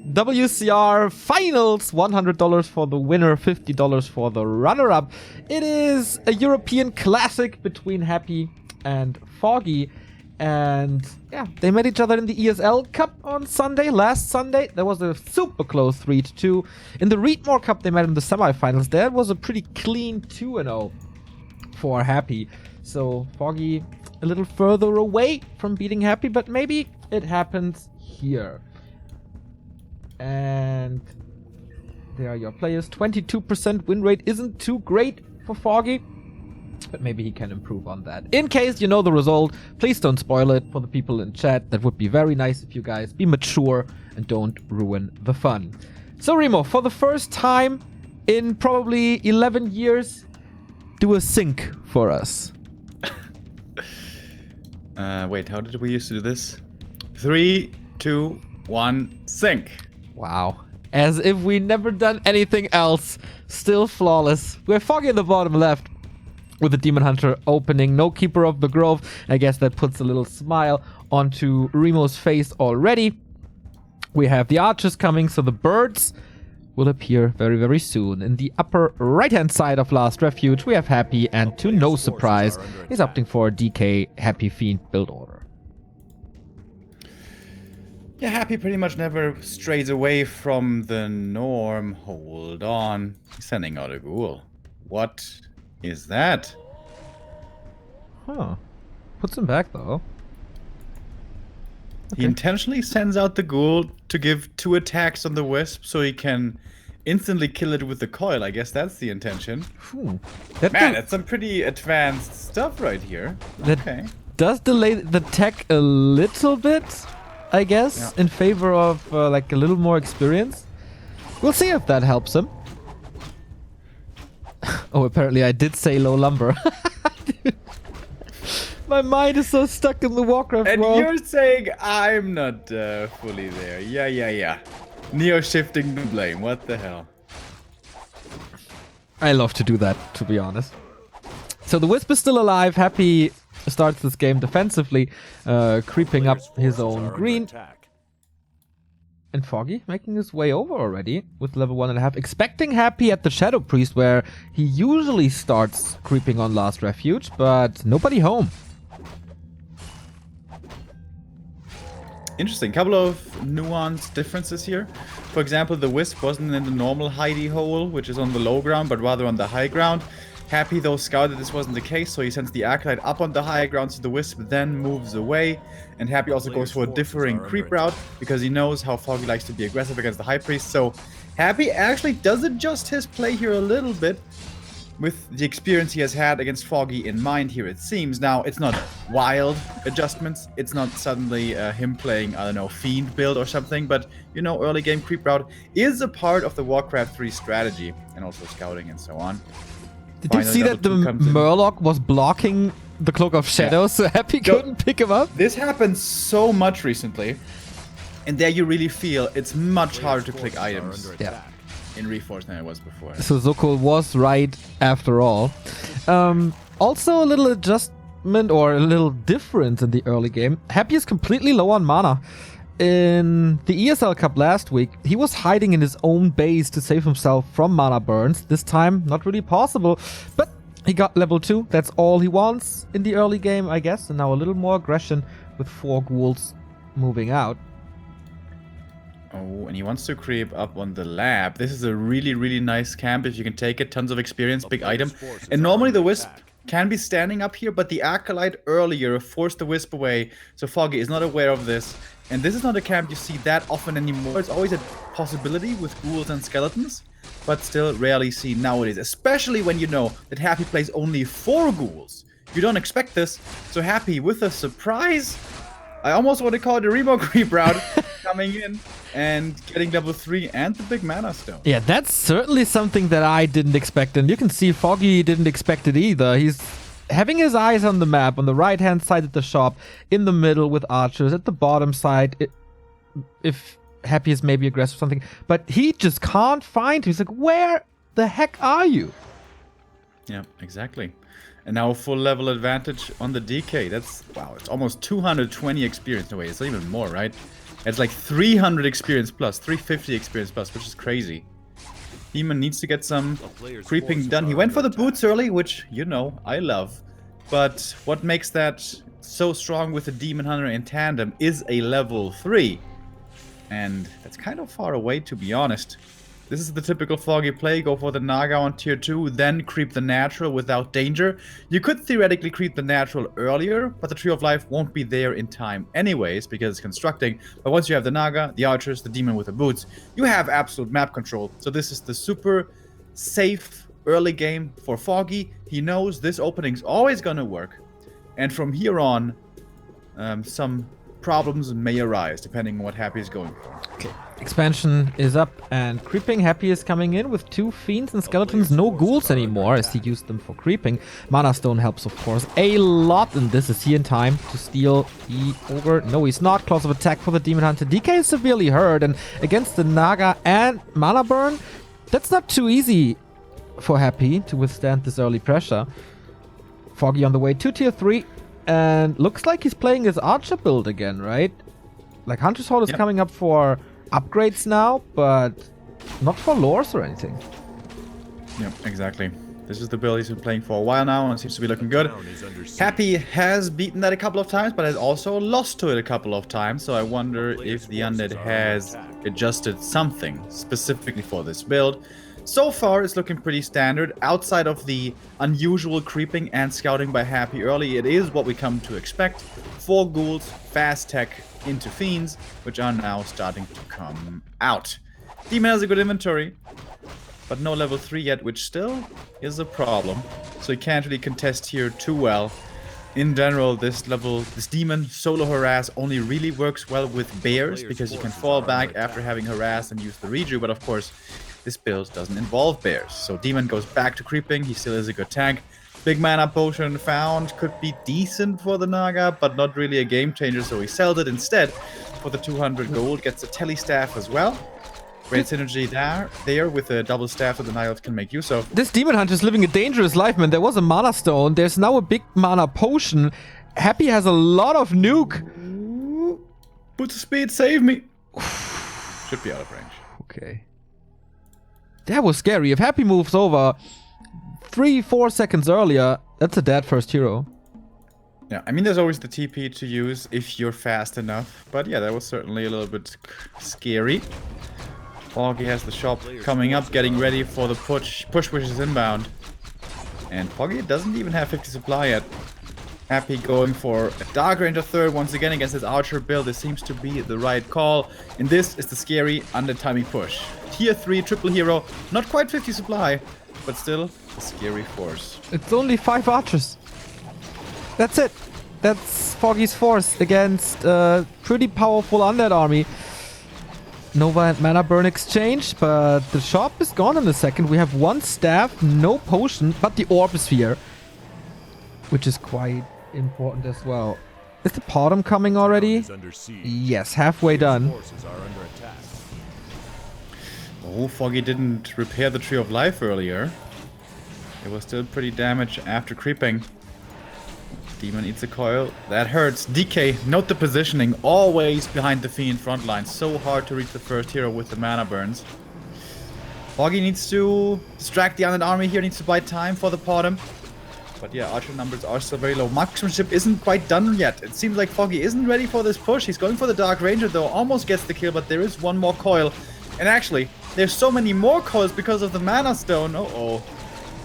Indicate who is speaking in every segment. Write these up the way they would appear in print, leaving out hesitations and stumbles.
Speaker 1: WCR Finals, $100 for the winner, $50 for the runner-up. It is a European classic between Happy and Foggy. And yeah, they met each other in the ESL Cup on Sunday, last Sunday. That was a super close 3-2. In the Remo Cup, they met in the semifinals. That was a pretty clean 2-0 for Happy. So Foggy a little further away from beating Happy, but maybe it happens here. And there are your players. 22% win rate isn't too great for Foggy, but maybe he can improve on that. In case you know the result, please don't spoil it for the people in chat. That would be very nice if you guys be mature and don't ruin the fun. So Remo, for the first time in probably 11 years, do a sync for us.
Speaker 2: Wait, how did we used to do this? 3, 2, 1, sync.
Speaker 1: Wow. As if we never done anything else. Still flawless. We're Foggy in the bottom left with the Demon Hunter opening. No Keeper of the Grove. I guess that puts a little smile onto Remo's face already. We have the archers coming, so the birds will appear very, very soon. In the upper right-hand side of Last Refuge, we have Happy, and to no surprise, he's opting for a DK Happy Fiend build order.
Speaker 2: Yeah, Happy pretty much never strays away from the norm. Hold on. He's sending out a ghoul. What is that?
Speaker 1: Huh. Puts him back, though.
Speaker 2: Okay. He intentionally sends out the ghoul to give 2 attacks on the wisp so he can instantly kill it with the coil. I guess that's the intention.
Speaker 1: Man,
Speaker 2: that's some pretty advanced stuff right here.
Speaker 1: That does delay the tech a little bit, I guess, in favor of like a little more experience. We'll see if that helps him. Oh, apparently I did say low lumber. My mind is so stuck in the Warcraft world.
Speaker 2: And you're saying I'm not fully there. Yeah. Neo shifting the blame. What the hell?
Speaker 1: I love to do that, to be honest. So the Wisp is still alive. Happy starts this game defensively, creeping up his own green. And Foggy making his way over already with level 1.5. Expecting Happy at the Shadow Priest, where he usually starts creeping on Last Refuge, but nobody home.
Speaker 2: Interesting. Couple of nuanced differences here. For example, the Wisp wasn't in the normal hidey hole, which is on the low ground, but rather on the high ground. Happy, though, scouted this wasn't the case, so he sends the Acolyte up on the higher ground, so the Wisp then moves away. And Happy also goes for a differing creep route, because he knows how Foggy likes to be aggressive against the High Priest. So Happy actually does adjust his play here a little bit, with the experience he has had against Foggy in mind here, it seems. Now, it's not wild adjustments. It's not suddenly him playing, I don't know, Fiend build or something. But, you know, early game creep route is a part of the Warcraft 3 strategy. And also scouting and so on.
Speaker 1: Did you see that the Murloc was blocking the Cloak of Shadows, so Happy couldn't pick him up?
Speaker 2: This happens so much recently. And there you really feel it's much harder to click items.
Speaker 1: Yeah.
Speaker 2: In Reforged than it was before.
Speaker 1: So Zoko was right after all. Also a little adjustment or a little difference in the early game. Happy is completely low on mana. In the ESL Cup last week, he was hiding in his own base to save himself from mana burns. This time, not really possible. But he got level 2. That's all he wants in the early game, I guess. And now a little more aggression with 4 ghouls moving out.
Speaker 2: Oh, and he wants to creep up on the lab. This is a really, really nice camp if you can take it. Tons of experience, big item. And normally the Wisp can be standing up here, but the Acolyte earlier forced the Wisp away. So Foggy is not aware of this. And this is not a camp you see that often anymore. It's always a possibility with ghouls and skeletons, but still rarely seen nowadays. Especially when you know that Happy plays only 4 ghouls. You don't expect this. So Happy with a surprise. I almost want to call it a Remo creep route. Coming in and getting level 3 and the big mana stone.
Speaker 1: Yeah, that's certainly something that I didn't expect. And you can see Foggy didn't expect it either. He's having his eyes on the map, on the right-hand side of the shop, in the middle with archers, at the bottom side, if Happy is maybe aggressive or something. But he just can't find him. He's like, where the heck are you?
Speaker 2: Yeah, exactly. And now full level advantage on the DK. That's, wow, it's almost 220 experience in a way. It's even more, right? It's like 300 experience plus, 350 experience plus, which is crazy. Demon needs to get some creeping done. He went for the boots early, which, you know, I love. But what makes that so strong with the Demon Hunter in tandem is a level 3. And that's kind of far away, to be honest. This is the typical Foggy play. Go for the Naga on tier 2, then creep the natural without danger. You could theoretically creep the natural earlier, but the Tree of Life won't be there in time anyways, because it's constructing. But once you have the Naga, the archers, the demon with the boots, you have absolute map control. So this is the super safe early game for Foggy. He knows this opening's always gonna work. And from here on, some problems may arise, depending on what Happy is going for.
Speaker 1: Okay. Expansion is up, and creeping. Happy is coming in with 2 fiends and skeletons. No ghouls anymore, as he used them for creeping. Mana Stone helps, of course, a lot, and this is he in time to steal the ogre. No, he's not. Claws of attack for the Demon Hunter. DK is severely hurt, and against the Naga and Mana Burn, that's not too easy for Happy to withstand this early pressure. Foggy on the way to tier 3, and looks like he's playing his archer build again, right? Like, Hunter's Hall is coming up for upgrades now, but not for lores or anything.
Speaker 2: Yep, exactly. This is the build he's been playing for a while now, and it seems to be looking good. Happy has beaten that a couple of times, but has also lost to it a couple of times, so I wonder if the Undead has adjusted something specifically for this build. So far, it's looking pretty standard. Outside of the unusual creeping and scouting by Happy early, it is what we come to expect. 4 ghouls, fast tech into fiends, which are now starting to come out. Demon has a good inventory, but no level 3 yet, which still is a problem. So he can't really contest here too well. In general, this demon solo harass only really works well with bears, because you can fall back after having harassed and use the reju, but of course, this build doesn't involve bears. So demon goes back to creeping, he still is a good tank. Big mana potion found, could be decent for the Naga, but not really a game changer, so he sells it instead for the 200 gold, gets a tele staff as well. Great synergy there with a double staff that the Niles can make use of.
Speaker 1: This Demon Hunter is living a dangerous life, man. There was a Mana Stone, there's now a big mana potion. Happy has a lot of nuke.
Speaker 2: Boots of speed, save me. Should be out of range.
Speaker 1: Okay. That was scary. If Happy moves over 3-4 seconds earlier, that's a dead first hero.
Speaker 2: Yeah, I mean, there's always the TP to use if you're fast enough. But yeah, that was certainly a little bit scary. Foggy has the shop coming up, getting ready for the push which is inbound. And Foggy doesn't even have 50 supply yet. Happy going for a Dark Ranger third once again against his archer build. This seems to be the right call. And this is the scary under-timing push. Tier 3 triple hero, not quite 50 supply, but still a scary force.
Speaker 1: It's only 5 archers. That's it. That's Foggy's force against pretty powerful undead army. Nova and Mana Burn exchange, but the shop is gone in a second. We have 1 staff, no potion, but the orb is here, which is quite important as well. Is the Potom coming already? Yes, halfway done.
Speaker 2: Oh, Foggy didn't repair the Tree of Life earlier. It was still pretty damaged after creeping. Demon eats a coil. That hurts. DK, note the positioning. Always behind the Fiend front line. So hard to reach the first hero with the mana burns. Foggy needs to distract the undead army here. Needs to buy time for the Potom. But yeah, archer numbers are still very low. Marksmanship isn't quite done yet. It seems like Foggy isn't ready for this push. He's going for the Dark Ranger though. Almost gets the kill, but there is 1 more coil. And actually, there's so many more coils because of the Mana Stone. Uh-oh.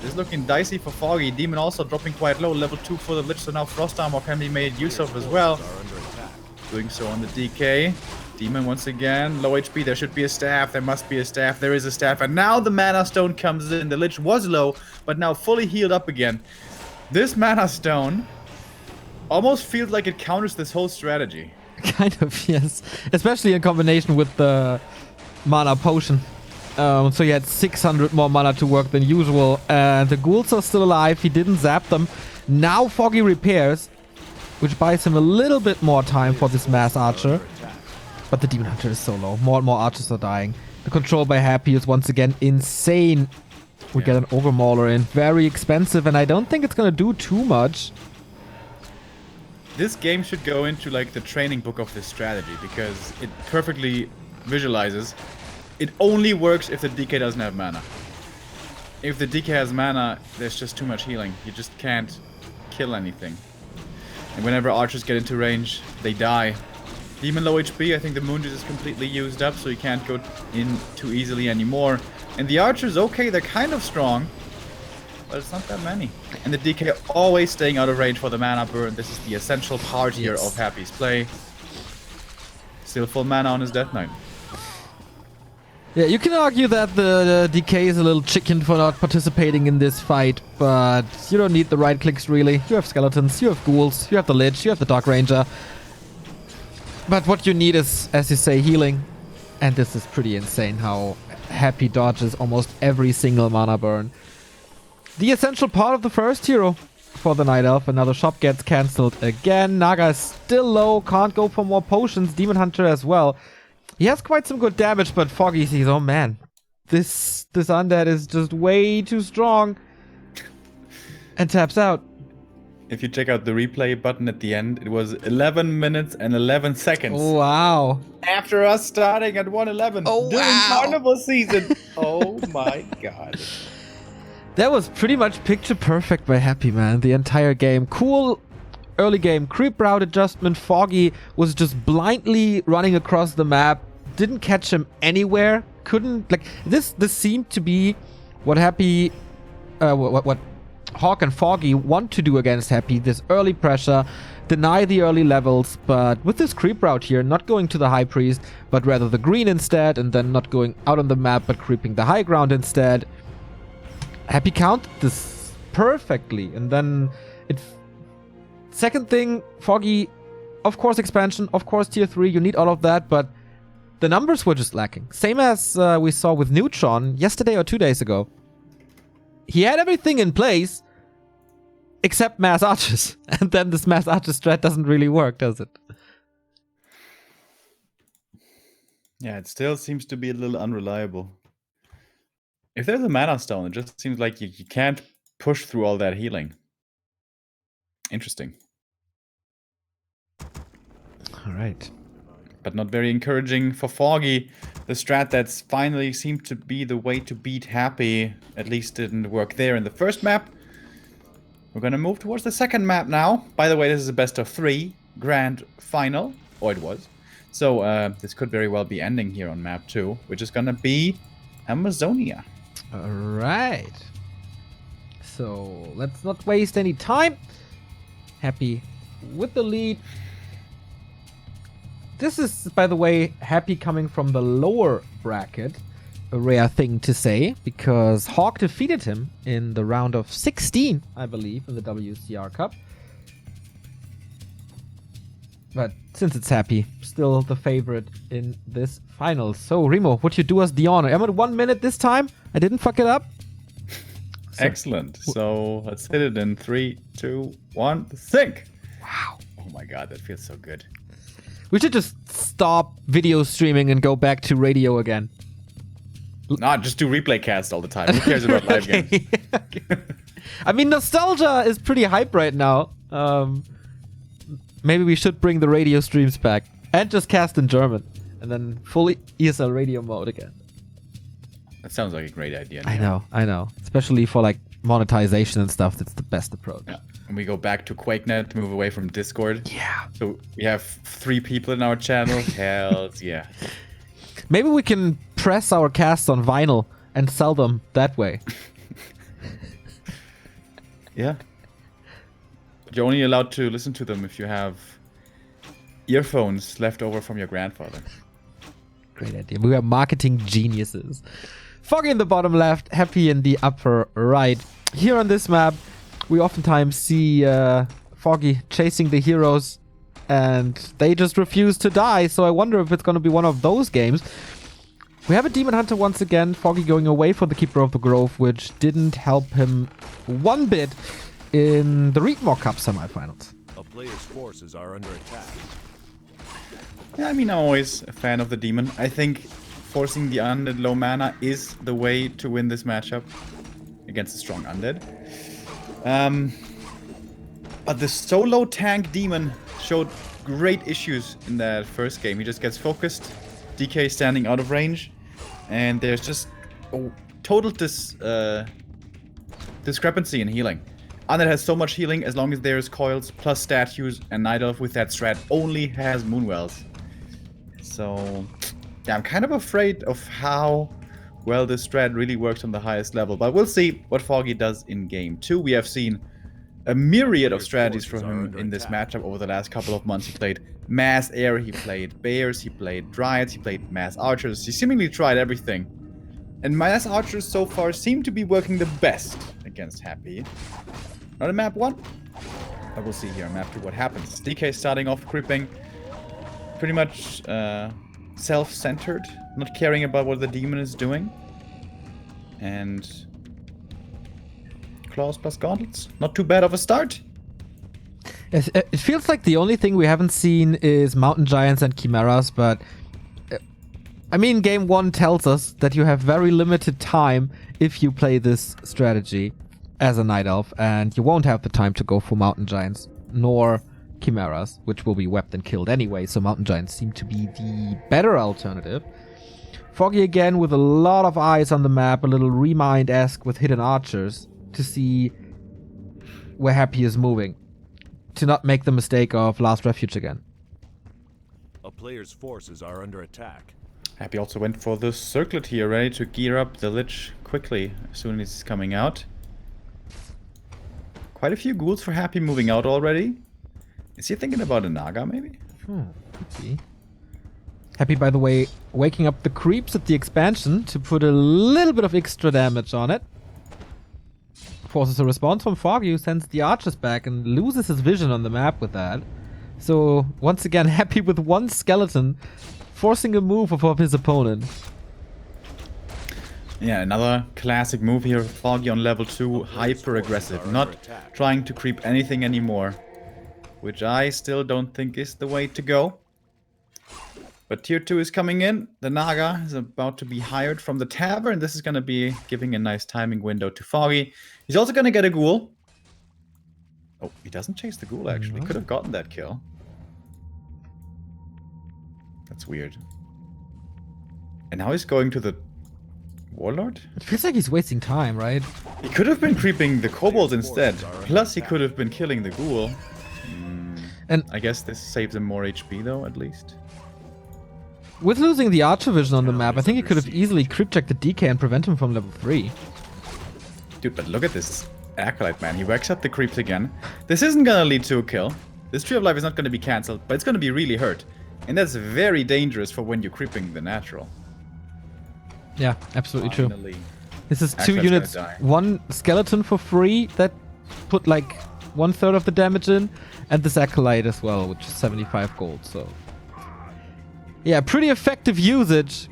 Speaker 2: This is looking dicey for Foggy. Demon also dropping quite low. Level 2 for the Lich, so now Frost Armor can be made use of as well. Doing so on the DK. Demon once again. Low HP. There should be a staff. There must be a staff. There is a staff. And now the Mana Stone comes in. The Lich was low, but now fully healed up again. This Mana Stone almost feels like it counters this whole strategy.
Speaker 1: Kind of, yes. Especially in combination with the Mana Potion. So he had 600 more mana to work than usual. And the ghouls are still alive. He didn't zap them. Now Foggy repairs, which buys him a little bit more time for this mass archer. But the Demon Hunter is so low. More and more archers are dying. The control by Happy is once again insane. We get an Overmauler in. Very expensive, and I don't think it's going to do too much.
Speaker 2: This game should go into like the training book of this strategy because it perfectly visualizes. It only works if the DK doesn't have mana. If the DK has mana, there's just too much healing. You just can't kill anything. And whenever archers get into range, they die. Demon low HP, I think the Moon Juice is completely used up, so you can't go in too easily anymore. And the archers, okay, they're kind of strong, but it's not that many. And the DK always staying out of range for the mana burn. This is the essential part here of Happy's play. Still full mana on his Death Knight.
Speaker 1: Yeah, you can argue that the DK is a little chicken for not participating in this fight, but you don't need the right clicks really. You have skeletons, you have ghouls, you have the Lich, you have the Dark Ranger. But what you need is, as you say, healing. And this is pretty insane how Happy dodges almost every single mana burn. The essential part of the first hero for the Night Elf. Another shop gets cancelled again. Naga is still low, can't go for more potions. Demon Hunter as well. He has quite some good damage, but Foggy sees, oh man, this undead is just way too strong. And taps out.
Speaker 2: If you check out the replay button at the end, it was 11 minutes and 11 seconds.
Speaker 1: Wow.
Speaker 2: After us starting at 111 during Carnival season. Oh my god.
Speaker 1: That was pretty much picture perfect by Happy, man. The entire game. Cool early game creep route adjustment. Foggy was just blindly running across the map. Didn't catch him anywhere. Couldn't, like, this seemed to be what Happy, what Hawk and Foggy want to do against Happy. This early pressure, deny the early levels, but with this creep route here, not going to the High Priest, but rather the green instead, and then not going out on the map, but creeping the high ground instead. Happy counted this perfectly, and then it... Second thing, Foggy, of course expansion, of course tier 3, you need all of that, but the numbers were just lacking. Same as we saw with Neutron yesterday or 2 days ago. He had everything in place, except mass archers. And then this mass archer strat doesn't really work, does it?
Speaker 2: Yeah, it still seems to be a little unreliable. If there's a mana stone, it just seems like you can't push through all that healing. Interesting.
Speaker 1: All right.
Speaker 2: But not very encouraging for Foggy. The strat that's finally seemed to be the way to beat Happy at least didn't work there in the first map. We're gonna move towards the second map now. By the way, this is a best of 3 grand final. Or it was. So this could very well be ending here on map 2, which is gonna be Amazonia.
Speaker 1: All right. So let's not waste any time. Happy with the lead. This is, by the way, Happy coming from the lower bracket. A rare thing to say, because Hawk defeated him in the round of 16, I believe, in the WCR Cup. But since it's Happy, still the favorite in this final. So, Remo, would you do us the honor? I'm at 1 minute this time. I didn't fuck it up.
Speaker 2: So, excellent. So, let's hit it in 3, 2, 1, sync.
Speaker 1: Wow.
Speaker 2: Oh my god, that feels so good.
Speaker 1: We should just stop video streaming and go back to radio again.
Speaker 2: Nah, just do replay cast all the time. Who cares about live games?
Speaker 1: I mean, nostalgia is pretty hype right now. Maybe we should bring the radio streams back and just cast in German and then fully ESL radio mode again.
Speaker 2: That sounds like a great idea.
Speaker 1: I know. Especially for like monetization and stuff. That's the best approach.
Speaker 2: Yeah. And we go back to QuakeNet to move away from Discord.
Speaker 1: Yeah.
Speaker 2: So we have 3 people in our channel. Hells yeah.
Speaker 1: Maybe we can press our casts on vinyl and sell them that way.
Speaker 2: Yeah. But you're only allowed to listen to them if you have earphones left over from your grandfather.
Speaker 1: Great idea. We are marketing geniuses. Foggy in the bottom left, Happy in the upper right. Here on this map, we oftentimes see Foggy chasing the heroes and they just refuse to die, so I wonder if it's going to be one of those games. We have a Demon Hunter once again, Foggy going away for the Keeper of the Grove, which didn't help him one bit in the Reforged Cup semifinals.
Speaker 3: A player's forces are under attack.
Speaker 2: Yeah, I mean, I'm always a fan of the Demon. I think forcing the undead low mana is the way to win this matchup against a strong undead. But the solo tank demon showed great issues in that first game. He just gets focused, DK standing out of range, and there's just a total discrepancy in healing. Undead has so much healing as long as there's coils plus statues, and Night Elf with that strat only has Moonwells. So, yeah, I'm kind of afraid of how well this strat really works on the highest level. But we'll see what Foggy does in game 2. We have seen a myriad of strategies from him in this matchup over the last couple of months. He played Mass Air, he played Bears, he played Dryads, he played Mass Archers. He seemingly tried everything. And Mass Archers so far seem to be working the best against Happy. Not in map 1, but we'll see here in map 2 what happens. DK starting off creeping, pretty much self-centered, not caring about what the demon is doing. And claws plus gauntlets, not too bad of a start.
Speaker 1: It feels like the only thing we haven't seen is Mountain Giants and Chimeras, but I mean, game 1 tells us that you have very limited time if you play this strategy as a Night Elf, and you won't have the time to go for Mountain Giants, nor Chimeras, which will be wept and killed anyway, so Mountain Giants seem to be the better alternative. Foggy again with a lot of eyes on the map, a little Remind-esque with hidden archers to see where Happy is moving, to not make the mistake of Last Refuge again.
Speaker 3: A player's forces are under attack.
Speaker 2: Happy also went for the circlet here, ready to gear up the Lich quickly as soon as he's coming out. Quite a few ghouls for Happy moving out already. Is he thinking about a Naga, maybe?
Speaker 1: Could be. Happy, by the way, waking up the creeps at the expansion to put a little bit of extra damage on it. Forces a response from Foggy, who sends the archers back and loses his vision on the map with that. So, once again, Happy with one skeleton, forcing a move of his opponent.
Speaker 2: Yeah, another classic move here. Foggy on level 2, hyper aggressive, not trying to creep anything anymore. Which I still don't think is the way to go. But tier 2 is coming in. The Naga is about to be hired from the tavern. This is going to be giving a nice timing window to Foggy. He's also going to get a ghoul. Oh, he doesn't chase the ghoul actually. Could have gotten that kill. That's weird. And now he's going to the Warlord?
Speaker 1: It feels like he's wasting time, right?
Speaker 2: He could have been creeping the kobolds instead. Plus he could have been killing the ghoul.
Speaker 1: And
Speaker 2: I guess this saves him more HP though, at least.
Speaker 1: with losing the archer vision on the map, I think he could have easily creep checked the DK and prevent him from level 3.
Speaker 2: Dude, but look at this Acolyte, man. He whacks up the creeps again. This isn't gonna lead to a kill. This Tree of Life is not gonna be cancelled, but it's gonna be really hurt. And that's very dangerous for when you're creeping the natural.
Speaker 1: Yeah, absolutely true.
Speaker 2: Finally.
Speaker 1: This is 2
Speaker 2: Acolyte's
Speaker 1: units,
Speaker 2: gonna die.
Speaker 1: 1 skeleton for free that put like 1/3 of the damage in, and this Acolyte as well, which is 75 gold, so... Yeah, pretty effective usage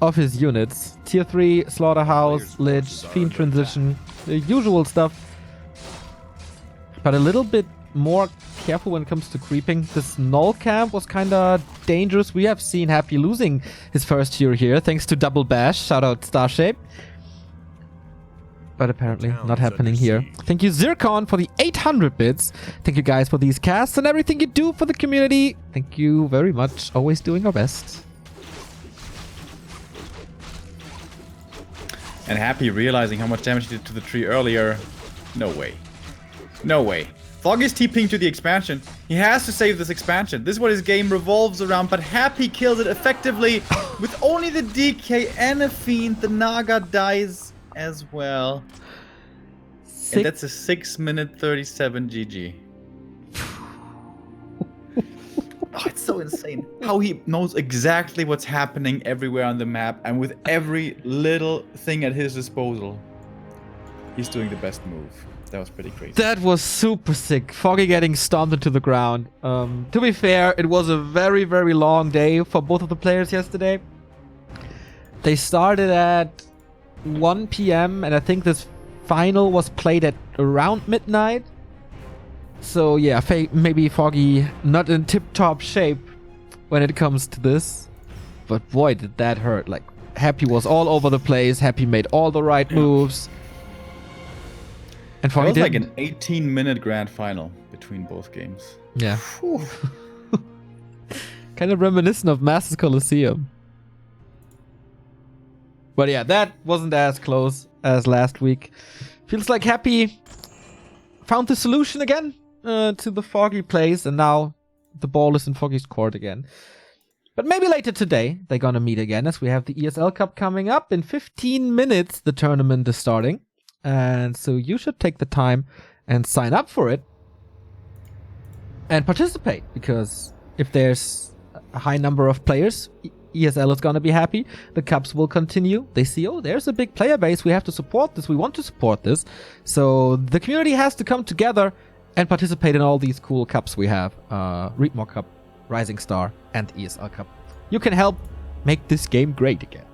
Speaker 1: of his units. Tier 3, Slaughterhouse, Lich, Fiend Transition, the usual stuff. But a little bit more careful when it comes to creeping. This Null Camp was kinda dangerous. We have seen Happy losing his first tier here, thanks to Double Bash. Shout out Starshape. But apparently not happening here. Thank you, Zircon, for the 800 bits. Thank you guys for these casts and everything you do for the community. Thank you very much. Always doing our best.
Speaker 2: And Happy realizing how much damage he did to the tree earlier. No way. No way. Foggy's TPing to the expansion. He has to save this expansion. This is what his game revolves around, but Happy kills it effectively with only the DK and a Fiend. The Naga dies as well. And that's a 6-minute 37 GG. Oh, it's so insane how he knows exactly what's happening everywhere on the map, and with every little thing at his disposal, he's doing the best move. That was pretty crazy.
Speaker 1: That was super sick. Foggy getting stomped into the ground. To be fair, it was a very, very long day for both of the players yesterday. They started at 1 p.m. and I think this final was played at around midnight. So yeah, maybe Foggy not in tip-top shape when it comes to this. But boy, did that hurt. Like, Happy was all over the place. Happy made all the right moves.
Speaker 2: It
Speaker 1: Foggy
Speaker 2: was like
Speaker 1: didn't.
Speaker 2: an 18-minute grand final between both games.
Speaker 1: Yeah. Kind of reminiscent of Masters Coliseum. But yeah, that wasn't as close as last week. Feels like Happy found the solution again to the Foggy plays, and now the ball is in Foggy's court again. But maybe later today they're gonna meet again, as we have the ESL Cup coming up. In 15 minutes the tournament is starting, and so you should take the time and sign up for it and participate, because if there's a high number of players, ESL is gonna be happy. The cups will continue. They see, oh, there's a big player base. We have to support this. We want to support this. So the community has to come together and participate in all these cool cups we have. Remo Cup, Rising Star, and ESL Cup. You can help make this game great again.